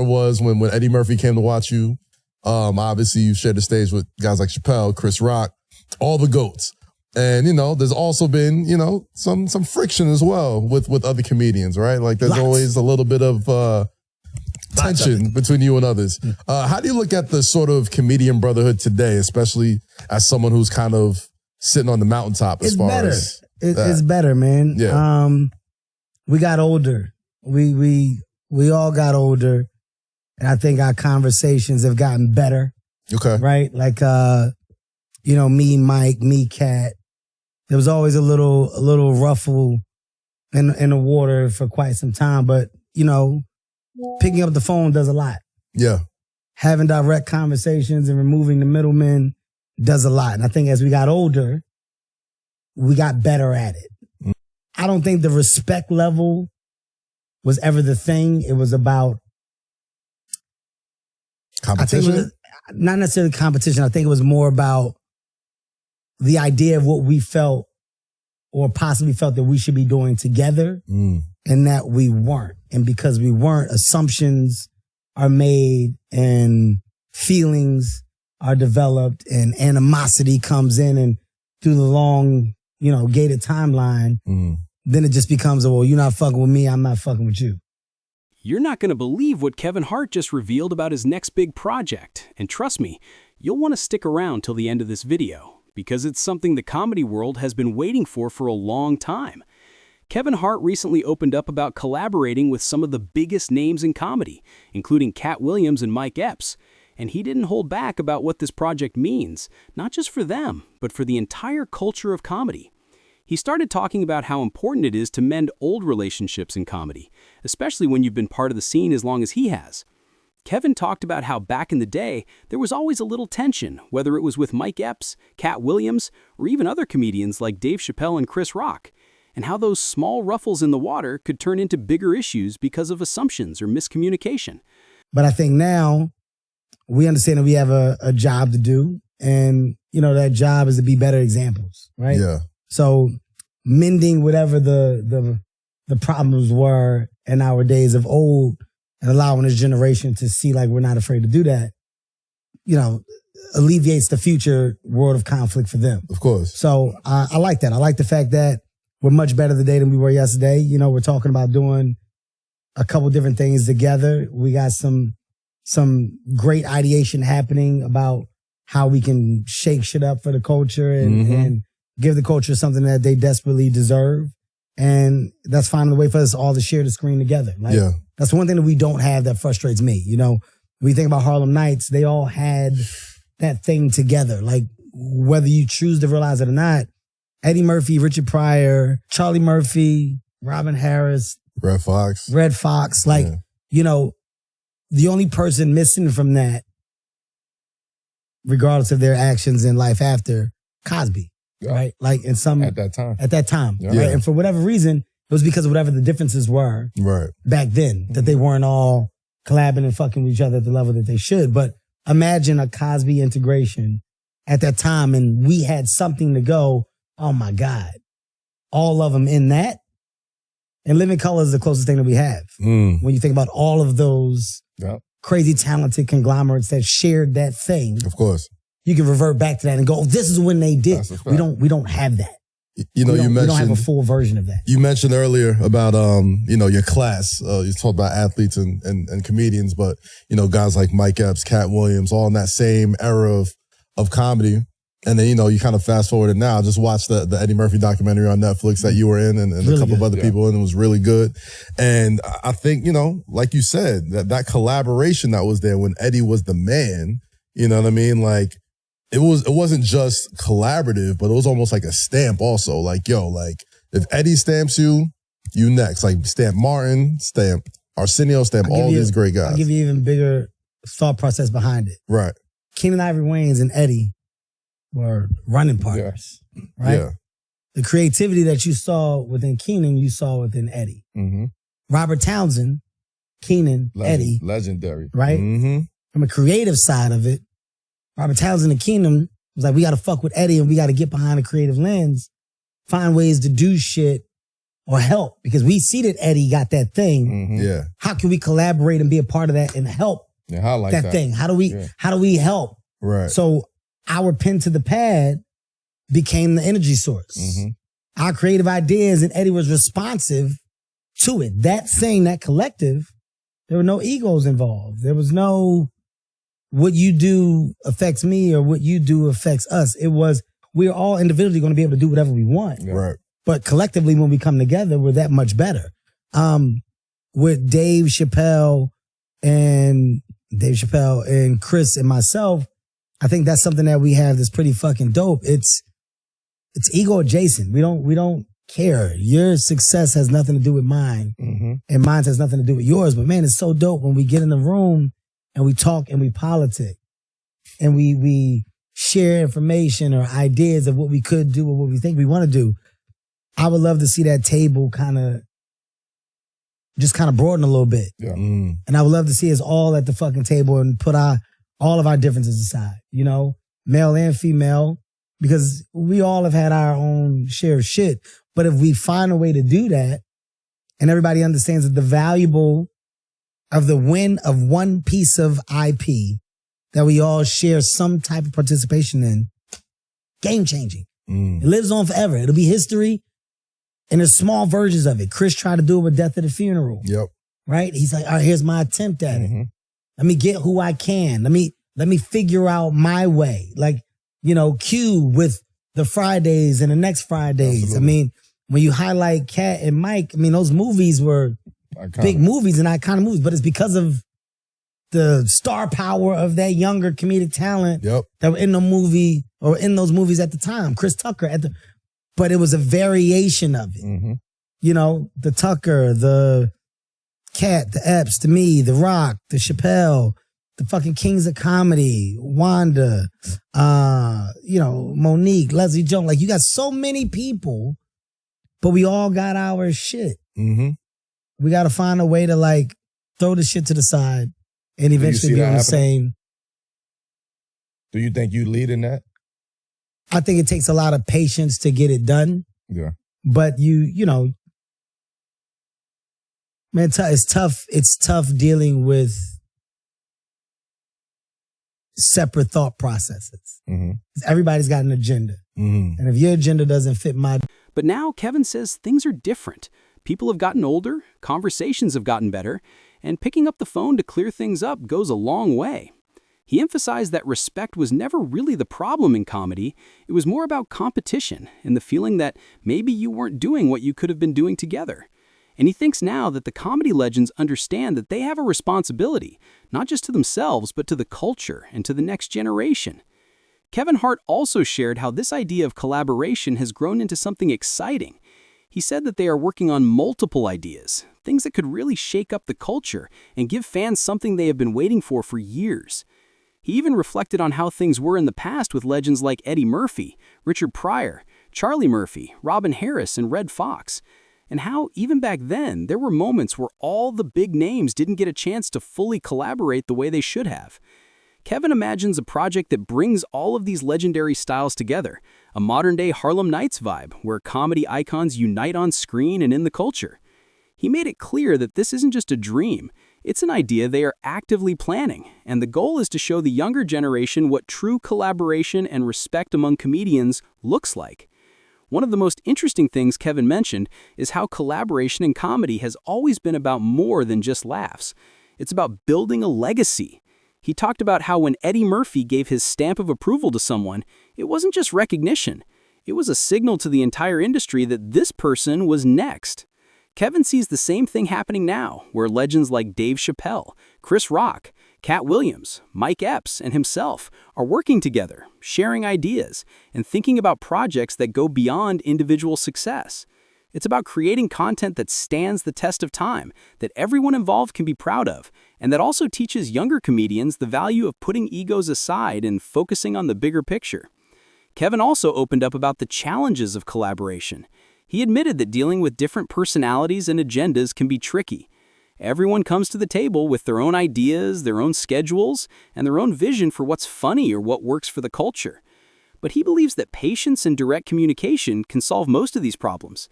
was when Eddie Murphy came to watch you. Obviously, you shared the stage with guys like Chappelle, Chris Rock, all the GOATs. And, there's also been, some friction as well with other comedians, right? Like there's always a little bit of tension between you and others. How do you look at the sort of comedian brotherhood today, especially as someone who's kind of sitting on the mountaintop as far as It's better, man. Yeah. We got older. We all got older. And I think our conversations have gotten better. Okay. Right? Like, me, Mike, me, Katt. There was always a little ruffle in the water for quite some time. But, picking up the phone does a lot. Yeah. Having direct conversations and removing the middlemen does a lot. And I think as we got older, we got better at it. I don't think the respect level was ever the thing. It was about competition? I think it was not necessarily competition. I think it was more about the idea of what we felt or possibly felt that we should be doing together and that we weren't. And because we weren't, assumptions are made and feelings are developed and animosity comes in, and through the long, gated timeline, then it just becomes, well, you're not fucking with me, I'm not fucking with you. You're not going to believe what Kevin Hart just revealed about his next big project. And trust me, you'll want to stick around till the end of this video, because it's something the comedy world has been waiting for a long time. Kevin Hart recently opened up about collaborating with some of the biggest names in comedy, including Katt Williams and Mike Epps. And he didn't hold back about what this project means, not just for them, but for the entire culture of comedy. He started talking about how important it is to mend old relationships in comedy, especially when you've been part of the scene as long as he has. Kevin talked about how back in the day, there was always a little tension, whether it was with Mike Epps, Katt Williams, or even other comedians like Dave Chappelle and Chris Rock, and how those small ruffles in the water could turn into bigger issues because of assumptions or miscommunication. But I think now we understand that we have a job to do, and, that job is to be better examples, right? Yeah. So mending whatever the problems were in our days of old and allowing this generation to see like we're not afraid to do that, alleviates the future world of conflict for them. Of course. So I like that. I like the fact that we're much better today than we were yesterday. We're talking about doing a couple different things together. We got some great ideation happening about how we can shake shit up for the culture and give the culture something that they desperately deserve. And that's finding a way for us all to share the screen together. Like, that's one thing that we don't have that frustrates me. When you think about Harlem Nights, they all had that thing together. Like, whether you choose to realize it or not, Eddie Murphy, Richard Pryor, Charlie Murphy, Robin Harris, Red Fox. Like, the only person missing from that, regardless of their actions in life after, Cosby. Right? Like at that time. Yeah. Right? And for whatever reason, it was because of whatever the differences were back then, that they weren't all collabing and fucking with each other at the level that they should. But imagine a Cosby integration at that time, and we had something to go, oh my God, all of them in that. And Living Color is the closest thing that we have. When you think about all of those crazy talented conglomerates that shared that thing. Of course. You can revert back to that and go, oh, this is when they did. We don't have that. You mentioned, we don't have a full version of that. You mentioned earlier about, your class. You talked about athletes and comedians, but, guys like Mike Epps, Katt Williams, all in that same era of comedy. And then, you kind of fast forward it now. Just watch the Eddie Murphy documentary on Netflix that you were in and really a couple of other people in. It was really good. And I think, like you said, that collaboration that was there when Eddie was the man, you know what I mean? Like, it wasn't just collaborative, but it was almost like a stamp also. Like, if Eddie stamps you, you next. Like, stamp Martin, stamp Arsenio, stamp all these great guys. I'll give you even bigger thought process behind it. Right. Keenan Ivory Wayans and Eddie were running partners, right? Yeah. The creativity that you saw within Keenan, you saw within Eddie. Robert Townsend, Keenan, Eddie. Legendary. Right? From a creative side of it, Robert Townsend and Keenan was like, we got to fuck with Eddie and we got to get behind a creative lens, find ways to do shit or help, because we see that Eddie got that thing. Yeah. How can we collaborate and be a part of that and help highlight that thing? How do we help? Right. So our pen to the pad became the energy source. Our creative ideas, and Eddie was responsive to it. That thing, that collective, there were no egos involved. There was no what you do affects me or what you do affects us. It was, we're all individually going to be able to do whatever we want. Right. But collectively, when we come together, we're that much better. With Dave Chappelle and Chris and myself, I think that's something that we have that's pretty fucking dope. It's ego adjacent. We don't care. Your success has nothing to do with mine, and mine has nothing to do with yours. But man, it's so dope when we get in the room and we talk and we politic and we share information or ideas of what we could do or what we think we want to do. I would love to see that table kind of broaden a little bit. Yeah. And I would love to see us all at the fucking table and put all of our differences aside, you know, male and female, because we all have had our own share of shit. But if we find a way to do that and everybody understands that the valuable of the win of one piece of IP that we all share some type of participation in, game changing. It lives on forever. It'll be history. And there's small versions of it. Chris tried to do it with Death at the Funeral. Yep. Right? He's like, all right, here's my attempt at it. Let me get who I can. Let me figure out my way. Like, you know, Q with the Fridays and the next Fridays. Absolutely. I mean, when you highlight Katt and Mike, I mean, those movies were big movies and iconic movies, but it's because of the star power of that younger comedic talent that were in the movie or in those movies at the time. Chris Tucker but it was a variation of it. You know, the Tucker, the Katt, the Epps, the me, the Rock, the Chappelle, the fucking Kings of Comedy, Wanda, you know, Monique, Leslie Jones. Like, you got so many people, but we all got our shit. We got to find a way to, like, throw the shit to the side and eventually be on the same. Do you think you lead in that? I think it takes a lot of patience to get it done. Yeah. But you know, man, it's tough. It's tough dealing with separate thought processes. Everybody's got an agenda. And if your agenda doesn't fit my... But now Kevin says things are different. People have gotten older, conversations have gotten better, and picking up the phone to clear things up goes a long way. He emphasized that respect was never really the problem in comedy. It was more about competition and the feeling that maybe you weren't doing what you could have been doing together. And he thinks now that the comedy legends understand that they have a responsibility, not just to themselves, but to the culture and to the next generation. Kevin Hart also shared how this idea of collaboration has grown into something exciting. He said that they are working on multiple ideas, things that could really shake up the culture and give fans something they have been waiting for years. He even reflected on how things were in the past with legends like Eddie Murphy, Richard Pryor, Charlie Murphy, Robin Harris, and Red Fox, and how even back then there were moments where all the big names didn't get a chance to fully collaborate the way they should have. Kevin imagines a project that brings all of these legendary styles together, a modern-day Harlem Nights vibe where comedy icons unite on screen and in the culture. He made it clear that this isn't just a dream. It's an idea they are actively planning, and the goal is to show the younger generation what true collaboration and respect among comedians looks like. One of the most interesting things Kevin mentioned is how collaboration in comedy has always been about more than just laughs. It's about building a legacy. He talked about how when Eddie Murphy gave his stamp of approval to someone, it wasn't just recognition. It was a signal to the entire industry that this person was next. Kevin sees the same thing happening now, where legends like Dave Chappelle, Chris Rock, Katt Williams, Mike Epps, and himself are working together, sharing ideas, and thinking about projects that go beyond individual success. It's about creating content that stands the test of time, that everyone involved can be proud of, and that also teaches younger comedians the value of putting egos aside and focusing on the bigger picture. Kevin also opened up about the challenges of collaboration. He admitted that dealing with different personalities and agendas can be tricky. Everyone comes to the table with their own ideas, their own schedules, and their own vision for what's funny or what works for the culture. But he believes that patience and direct communication can solve most of these problems.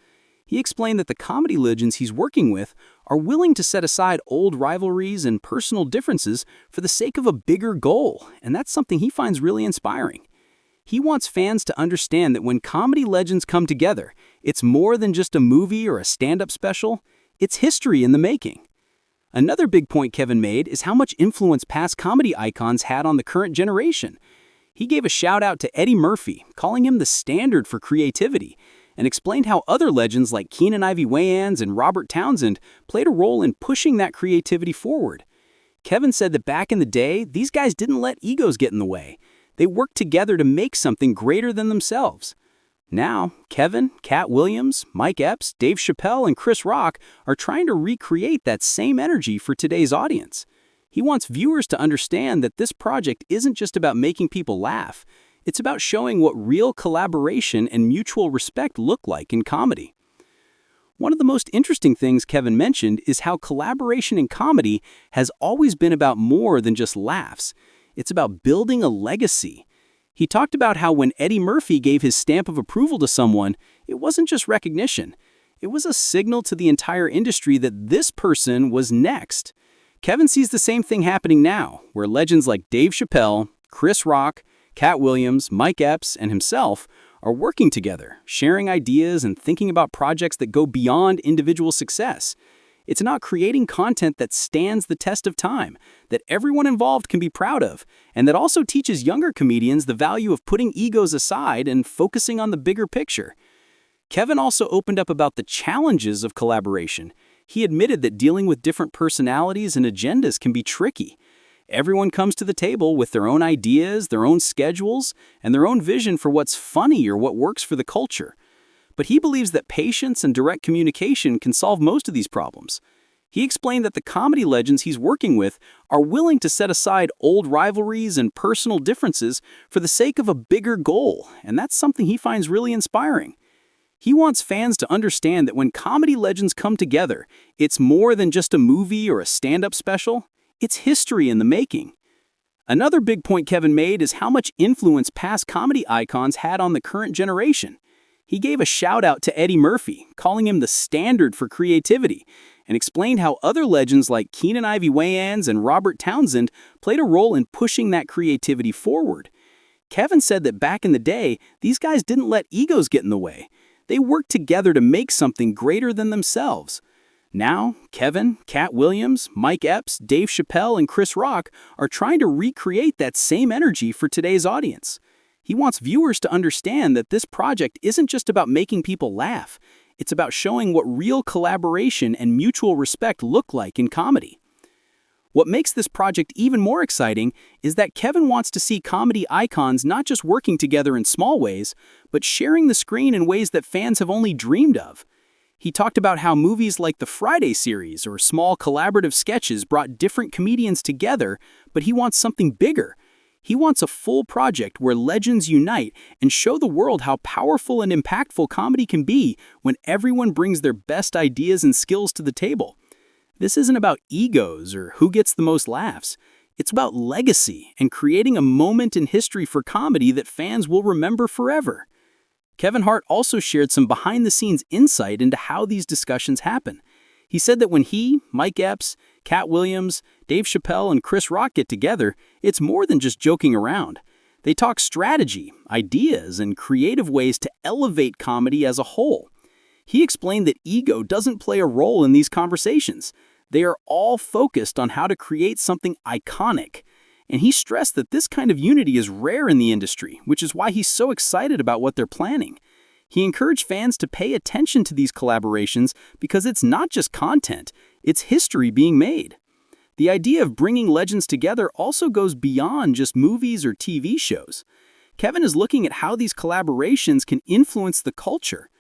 He explained that the comedy legends he's working with are willing to set aside old rivalries and personal differences for the sake of a bigger goal, and that's something he finds really inspiring. He wants fans to understand that when comedy legends come together, it's more than just a movie or a stand-up special, it's history in the making. Another big point Kevin made is how much influence past comedy icons had on the current generation. He gave a shout out to Eddie Murphy, calling him the standard for creativity, and explained how other legends like Keenen Ivory Wayans and Robert Townsend played a role in pushing that creativity forward. Kevin said that back in the day, these guys didn't let egos get in the way. They worked together to make something greater than themselves. Now, Kevin, Katt Williams, Mike Epps, Dave Chappelle, and Chris Rock are trying to recreate that same energy for today's audience. He wants viewers to understand that this project isn't just about making people laugh. It's about showing what real collaboration and mutual respect look like in comedy. One of the most interesting things Kevin mentioned is how collaboration in comedy has always been about more than just laughs. It's about building a legacy. He talked about how when Eddie Murphy gave his stamp of approval to someone, it wasn't just recognition. It was a signal to the entire industry that this person was next. Kevin sees the same thing happening now, where legends like Dave Chappelle, Chris Rock, Katt Williams, Mike Epps, and himself are working together, sharing ideas and thinking about projects that go beyond individual success. It's about creating content that stands the test of time, that everyone involved can be proud of, and that also teaches younger comedians the value of putting egos aside and focusing on the bigger picture. Kevin also opened up about the challenges of collaboration. He admitted that dealing with different personalities and agendas can be tricky. Everyone comes to the table with their own ideas, their own schedules, and their own vision for what's funny or what works for the culture. But he believes that patience and direct communication can solve most of these problems. He explained that the comedy legends he's working with are willing to set aside old rivalries and personal differences for the sake of a bigger goal, and that's something he finds really inspiring. He wants fans to understand that when comedy legends come together, it's more than just a movie or a stand-up special, it's history in the making. Another big point Kevin made is how much influence past comedy icons had on the current generation. He gave a shout out to Eddie Murphy, calling him the standard for creativity, and explained how other legends like Keenen Ivory Wayans and Robert Townsend played a role in pushing that creativity forward. Kevin said that back in the day, these guys didn't let egos get in the way. They worked together to make something greater than themselves. Now, Kevin, Katt Williams, Mike Epps, Dave Chappelle, and Chris Rock are trying to recreate that same energy for today's audience. He wants viewers to understand that this project isn't just about making people laugh. It's about showing what real collaboration and mutual respect look like in comedy. What makes this project even more exciting is that Kevin wants to see comedy icons not just working together in small ways, but sharing the screen in ways that fans have only dreamed of. He talked about how movies like the Friday series or small collaborative sketches brought different comedians together, but he wants something bigger. He wants a full project where legends unite and show the world how powerful and impactful comedy can be when everyone brings their best ideas and skills to the table. This isn't about egos or who gets the most laughs. It's about legacy and creating a moment in history for comedy that fans will remember forever. Kevin Hart also shared some behind-the-scenes insight into how these discussions happen. He said that when he, Mike Epps, Katt Williams, Dave Chappelle, and Chris Rock get together, it's more than just joking around. They talk strategy, ideas, and creative ways to elevate comedy as a whole. He explained that ego doesn't play a role in these conversations. They are all focused on how to create something iconic. And he stressed that this kind of unity is rare in the industry, which is why he's so excited about what they're planning. He encouraged fans to pay attention to these collaborations because it's not just content, it's history being made. The idea of bringing legends together also goes beyond just movies or TV shows. Kevin is looking at how these collaborations can influence the culture.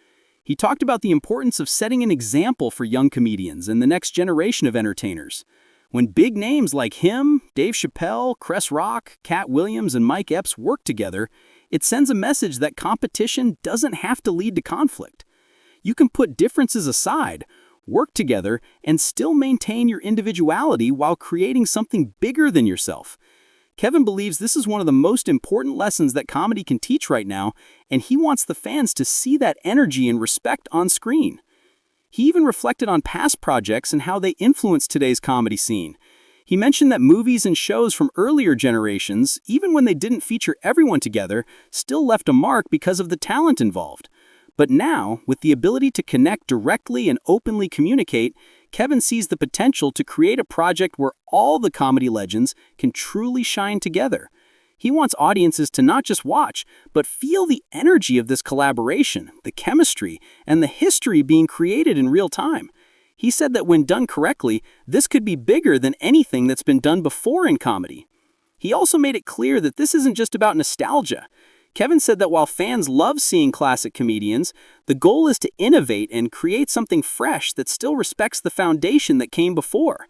He talked about the importance of setting an example for young comedians and the next generation of entertainers. When big names like him, Dave Chappelle, Chris Rock, Katt Williams, and Mike Epps work together, it sends a message that competition doesn't have to lead to conflict. You can put differences aside, work together, and still maintain your individuality while creating something bigger than yourself. Kevin believes this is one of the most important lessons that comedy can teach right now, and he wants the fans to see that energy and respect on screen. He even reflected on past projects and how they influenced today's comedy scene. He mentioned that movies and shows from earlier generations, even when they didn't feature everyone together, still left a mark because of the talent involved. But now, with the ability to connect directly and openly communicate, Kevin sees the potential to create a project where all the comedy legends can truly shine together. He wants audiences to not just watch, but feel the energy of this collaboration, the chemistry, and the history being created in real time. He said that when done correctly, this could be bigger than anything that's been done before in comedy. He also made it clear that this isn't just about nostalgia. Kevin said that while fans love seeing classic comedians, the goal is to innovate and create something fresh that still respects the foundation that came before.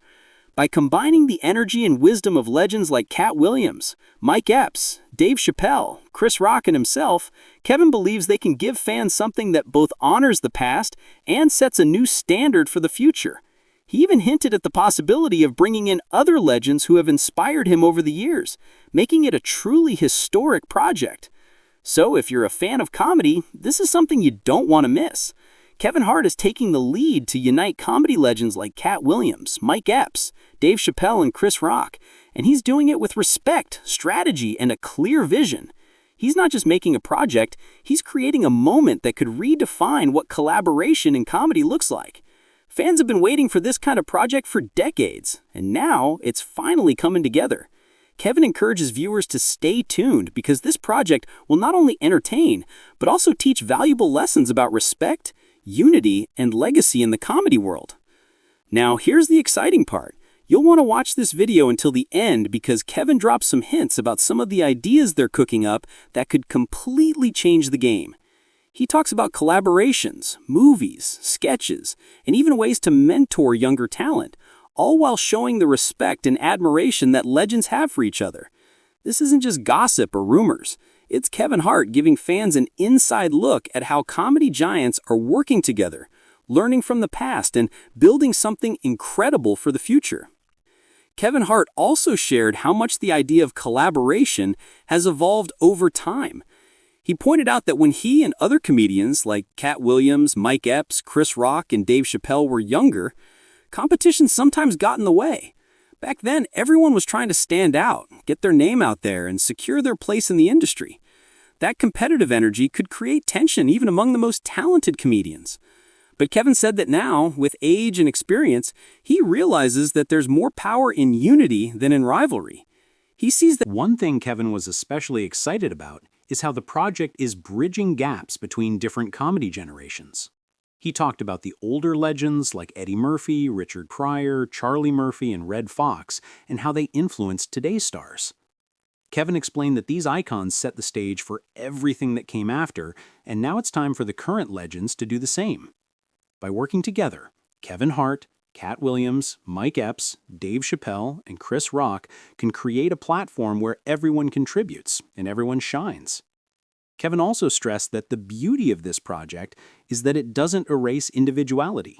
By combining the energy and wisdom of legends like Katt Williams, Mike Epps, Dave Chappelle, Chris Rock, and himself, Kevin believes they can give fans something that both honors the past and sets a new standard for the future. He even hinted at the possibility of bringing in other legends who have inspired him over the years, making it a truly historic project. So if you're a fan of comedy, this is something you don't want to miss. Kevin Hart is taking the lead to unite comedy legends like Katt Williams, Mike Epps, Dave Chappelle, and Chris Rock, and he's doing it with respect, strategy, and a clear vision. He's not just making a project, he's creating a moment that could redefine what collaboration in comedy looks like. Fans have been waiting for this kind of project for decades, and now it's finally coming together. Kevin encourages viewers to stay tuned because this project will not only entertain, but also teach valuable lessons about respect, unity, and legacy in the comedy world. Now, here's the exciting part. You'll want to watch this video until the end because Kevin drops some hints about some of the ideas they're cooking up that could completely change the game. He talks about collaborations, movies, sketches, and even ways to mentor younger talent, all while showing the respect and admiration that legends have for each other. This isn't just gossip or rumors. It's Kevin Hart giving fans an inside look at how comedy giants are working together, learning from the past, and building something incredible for the future. Kevin Hart also shared how much the idea of collaboration has evolved over time. He pointed out that when he and other comedians like Katt Williams, Mike Epps, Chris Rock, and Dave Chappelle were younger, competition sometimes got in the way. Back then, everyone was trying to stand out, get their name out there, and secure their place in the industry. That competitive energy could create tension even among the most talented comedians. But Kevin said that now, with age and experience, he realizes that there's more power in unity than in rivalry. He sees that one thing Kevin was especially excited about is how the project is bridging gaps between different comedy generations. He talked about the older legends like Eddie Murphy, Richard Pryor, Charlie Murphy, and Red Fox, and how they influenced today's stars. Kevin explained that these icons set the stage for everything that came after, and now it's time for the current legends to do the same. By working together, Kevin Hart, Katt Williams, Mike Epps, Dave Chappelle, and Chris Rock can create a platform where everyone contributes and everyone shines. Kevin also stressed that the beauty of this project is that it doesn't erase individuality.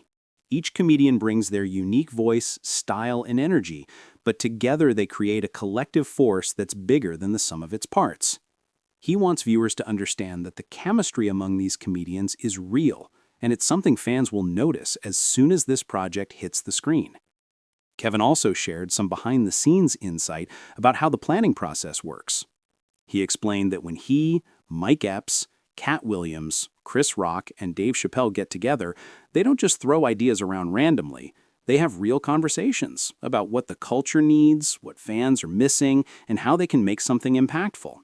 Each comedian brings their unique voice, style, and energy, but together they create a collective force that's bigger than the sum of its parts. He wants viewers to understand that the chemistry among these comedians is real, and it's something fans will notice as soon as this project hits the screen. Kevin also shared some behind-the-scenes insight about how the planning process works. He explained that when he, Mike Epps, Katt Williams, Chris Rock, and Dave Chappelle get together, they don't just throw ideas around randomly. They have real conversations about what the culture needs, what fans are missing, and how they can make something impactful.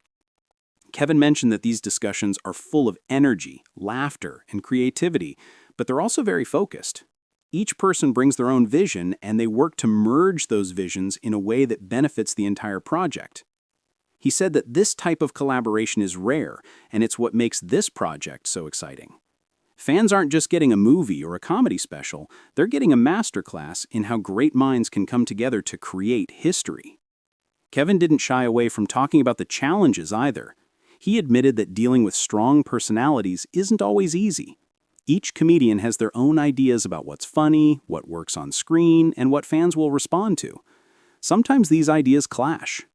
Kevin mentioned that these discussions are full of energy, laughter, and creativity, but they're also very focused. Each person brings their own vision, and they work to merge those visions in a way that benefits the entire project. He said that this type of collaboration is rare, and it's what makes this project so exciting. Fans aren't just getting a movie or a comedy special, they're getting a masterclass in how great minds can come together to create history. Kevin didn't shy away from talking about the challenges either. He admitted that dealing with strong personalities isn't always easy. Each comedian has their own ideas about what's funny, what works on screen, and what fans will respond to. Sometimes these ideas clash.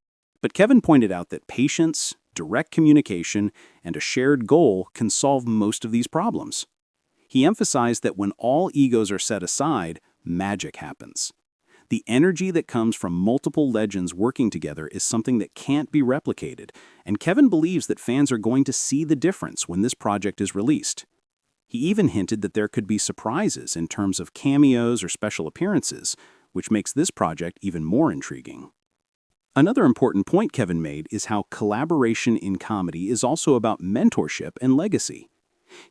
But Kevin pointed out that patience, direct communication, and a shared goal can solve most of these problems. He emphasized that when all egos are set aside, magic happens. The energy that comes from multiple legends working together is something that can't be replicated, and Kevin believes that fans are going to see the difference when this project is released. He even hinted that there could be surprises in terms of cameos or special appearances, which makes this project even more intriguing. Another important point Kevin made is how collaboration in comedy is also about mentorship and legacy.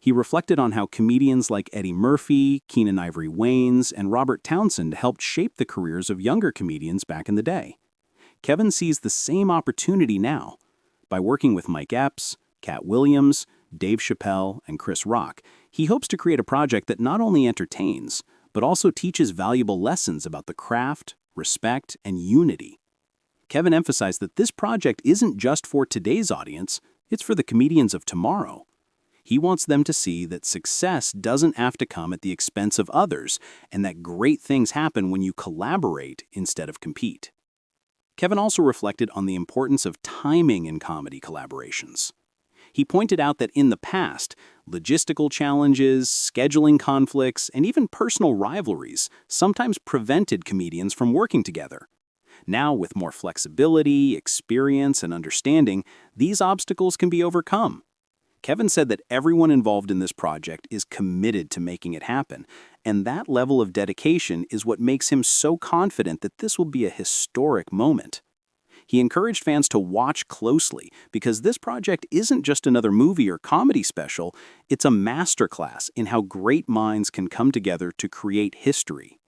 He reflected on how comedians like Eddie Murphy, Keenen Ivory Wayans, and Robert Townsend helped shape the careers of younger comedians back in the day. Kevin sees the same opportunity now. By working with Mike Epps, Katt Williams, Dave Chappelle, and Chris Rock, he hopes to create a project that not only entertains, but also teaches valuable lessons about the craft, respect, and unity. Kevin emphasized that this project isn't just for today's audience, it's for the comedians of tomorrow. He wants them to see that success doesn't have to come at the expense of others, and that great things happen when you collaborate instead of compete. Kevin also reflected on the importance of timing in comedy collaborations. He pointed out that in the past, logistical challenges, scheduling conflicts, and even personal rivalries sometimes prevented comedians from working together. Now, with more flexibility, experience, and understanding, these obstacles can be overcome. Kevin said that everyone involved in this project is committed to making it happen, and that level of dedication is what makes him so confident that this will be a historic moment. He encouraged fans to watch closely because this project isn't just another movie or comedy special, it's a masterclass in how great minds can come together to create history.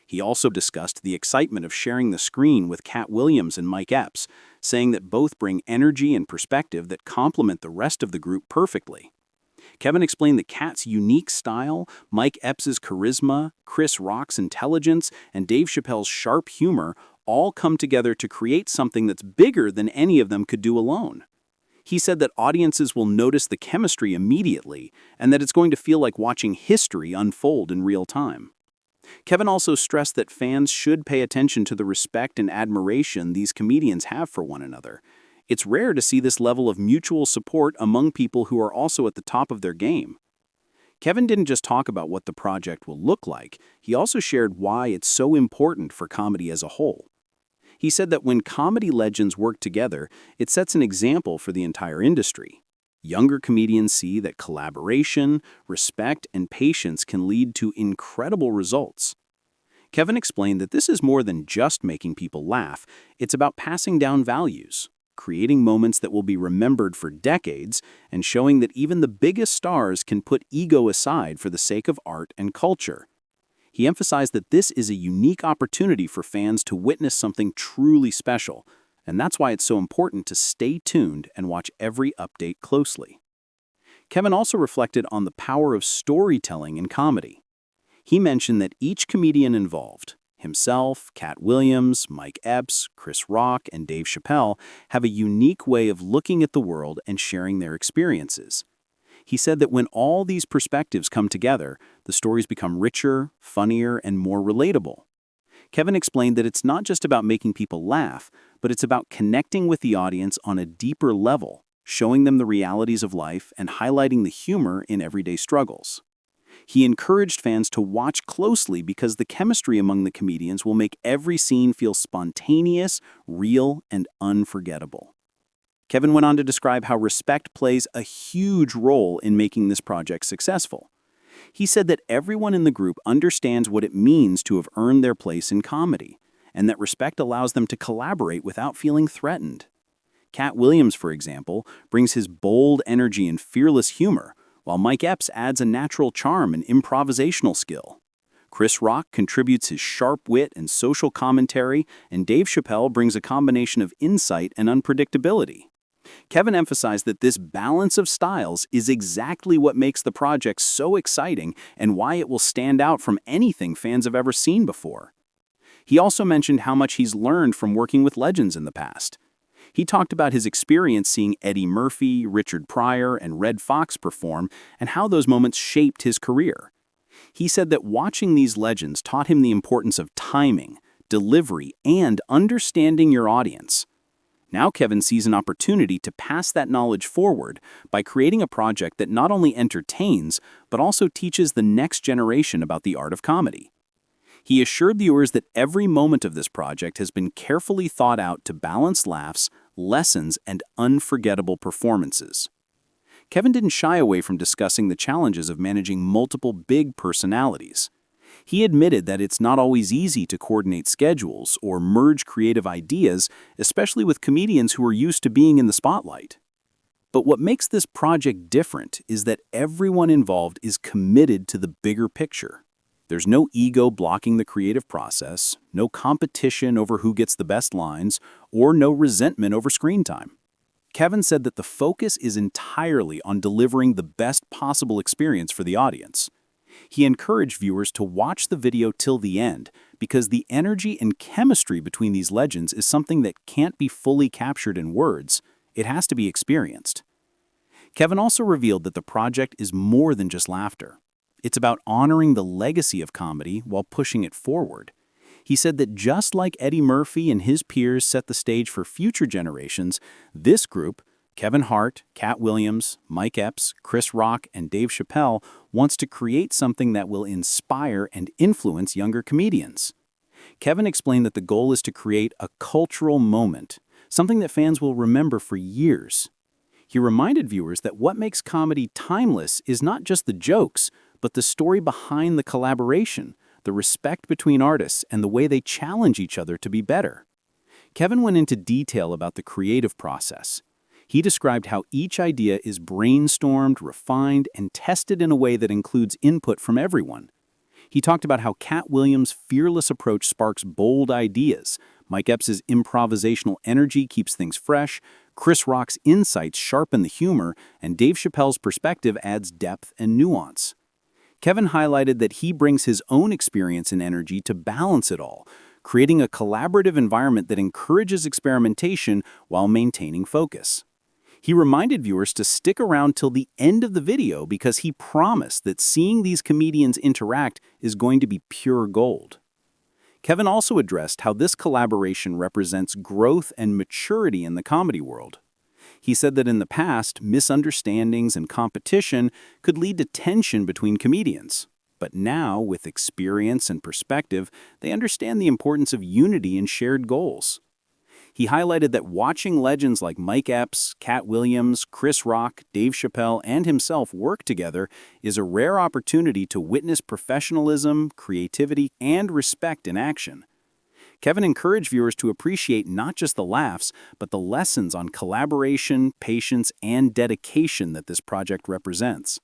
He also discussed the excitement of sharing the screen with Katt Williams and Mike Epps, saying that both bring energy and perspective that complement the rest of the group perfectly. Kevin explained that Katt's unique style, Mike Epps' charisma, Chris Rock's intelligence, and Dave Chappelle's sharp humor all come together to create something that's bigger than any of them could do alone. He said that audiences will notice the chemistry immediately and that it's going to feel like watching history unfold in real time. Kevin also stressed that fans should pay attention to the respect and admiration these comedians have for one another. It's rare to see this level of mutual support among people who are also at the top of their game. Kevin didn't just talk about what the project will look like, he also shared why it's so important for comedy as a whole. He said that when comedy legends work together, it sets an example for the entire industry. Younger comedians see that collaboration, respect, and patience can lead to incredible results. Kevin explained that this is more than just making people laugh, it's about passing down values, creating moments that will be remembered for decades, and showing that even the biggest stars can put ego aside for the sake of art and culture. He emphasized that this is a unique opportunity for fans to witness something truly special, and that's why it's so important to stay tuned and watch every update closely. Kevin also reflected on the power of storytelling in comedy. He mentioned that each comedian involved, himself, Katt Williams, Mike Epps, Chris Rock, and Dave Chappelle, have a unique way of looking at the world and sharing their experiences. He said that when all these perspectives come together, the stories become richer, funnier, and more relatable. Kevin explained that it's not just about making people laugh, but it's about connecting with the audience on a deeper level, showing them the realities of life and highlighting the humor in everyday struggles. He encouraged fans to watch closely because the chemistry among the comedians will make every scene feel spontaneous, real, and unforgettable. Kevin went on to describe how respect plays a huge role in making this project successful. He said that everyone in the group understands what it means to have earned their place in comedy, and that respect allows them to collaborate without feeling threatened. Katt Williams, for example, brings his bold energy and fearless humor, while Mike Epps adds a natural charm and improvisational skill. Chris Rock contributes his sharp wit and social commentary, and Dave Chappelle brings a combination of insight and unpredictability. Kevin emphasized that this balance of styles is exactly what makes the project so exciting and why it will stand out from anything fans have ever seen before. He also mentioned how much he's learned from working with legends in the past. He talked about his experience seeing Eddie Murphy, Richard Pryor, and Red Fox perform and how those moments shaped his career. He said that watching these legends taught him the importance of timing, delivery, and understanding your audience. Now Kevin sees an opportunity to pass that knowledge forward by creating a project that not only entertains, but also teaches the next generation about the art of comedy. He assured viewers that every moment of this project has been carefully thought out to balance laughs, lessons, and unforgettable performances. Kevin didn't shy away from discussing the challenges of managing multiple big personalities. He admitted that it's not always easy to coordinate schedules or merge creative ideas, especially with comedians who are used to being in the spotlight. But what makes this project different is that everyone involved is committed to the bigger picture. There's no ego blocking the creative process, no competition over who gets the best lines, or no resentment over screen time. Kevin said that the focus is entirely on delivering the best possible experience for the audience. He encouraged viewers to watch the video till the end because the energy and chemistry between these legends is something that can't be fully captured in words. It has to be experienced. Kevin also revealed that the project is more than just laughter. It's about honoring the legacy of comedy while pushing it forward. He said that just like Eddie Murphy and his peers set the stage for future generations, this group, Kevin Hart, Katt Williams, Mike Epps, Chris Rock, and Dave Chappelle, wants to create something that will inspire and influence younger comedians. Kevin explained that the goal is to create a cultural moment, something that fans will remember for years. He reminded viewers that what makes comedy timeless is not just the jokes, but the story behind the collaboration, the respect between artists, and the way they challenge each other to be better. Kevin went into detail about the creative process. He described how each idea is brainstormed, refined, and tested in a way that includes input from everyone. He talked about how Katt Williams' fearless approach sparks bold ideas, Mike Epps' improvisational energy keeps things fresh, Chris Rock's insights sharpen the humor, and Dave Chappelle's perspective adds depth and nuance. Kevin highlighted that he brings his own experience and energy to balance it all, creating a collaborative environment that encourages experimentation while maintaining focus. He reminded viewers to stick around till the end of the video because he promised that seeing these comedians interact is going to be pure gold. Kevin also addressed how this collaboration represents growth and maturity in the comedy world. He said that in the past, misunderstandings and competition could lead to tension between comedians. But now, with experience and perspective, they understand the importance of unity and shared goals. He highlighted that watching legends like Mike Epps, Katt Williams, Chris Rock, Dave Chappelle, and himself work together is a rare opportunity to witness professionalism, creativity, and respect in action. Kevin encouraged viewers to appreciate not just the laughs, but the lessons on collaboration, patience, and dedication that this project represents.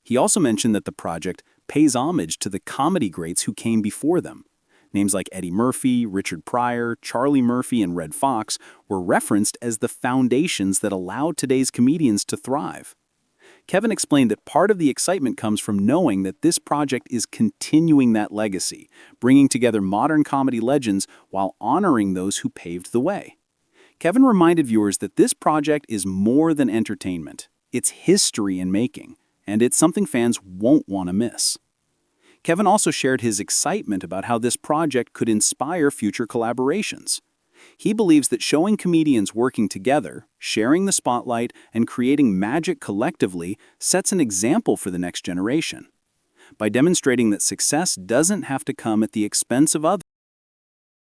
He also mentioned that the project pays homage to the comedy greats who came before them. Names like Eddie Murphy, Richard Pryor, Charlie Murphy, and Red Fox were referenced as the foundations that allowed today's comedians to thrive. Kevin explained that part of the excitement comes from knowing that this project is continuing that legacy, bringing together modern comedy legends while honoring those who paved the way. Kevin reminded viewers that this project is more than entertainment. It's history in making, and it's something fans won't want to miss. Kevin also shared his excitement about how this project could inspire future collaborations. He believes that showing comedians working together, sharing the spotlight, and creating magic collectively sets an example for the next generation. By demonstrating that success doesn't have to come at the expense of others,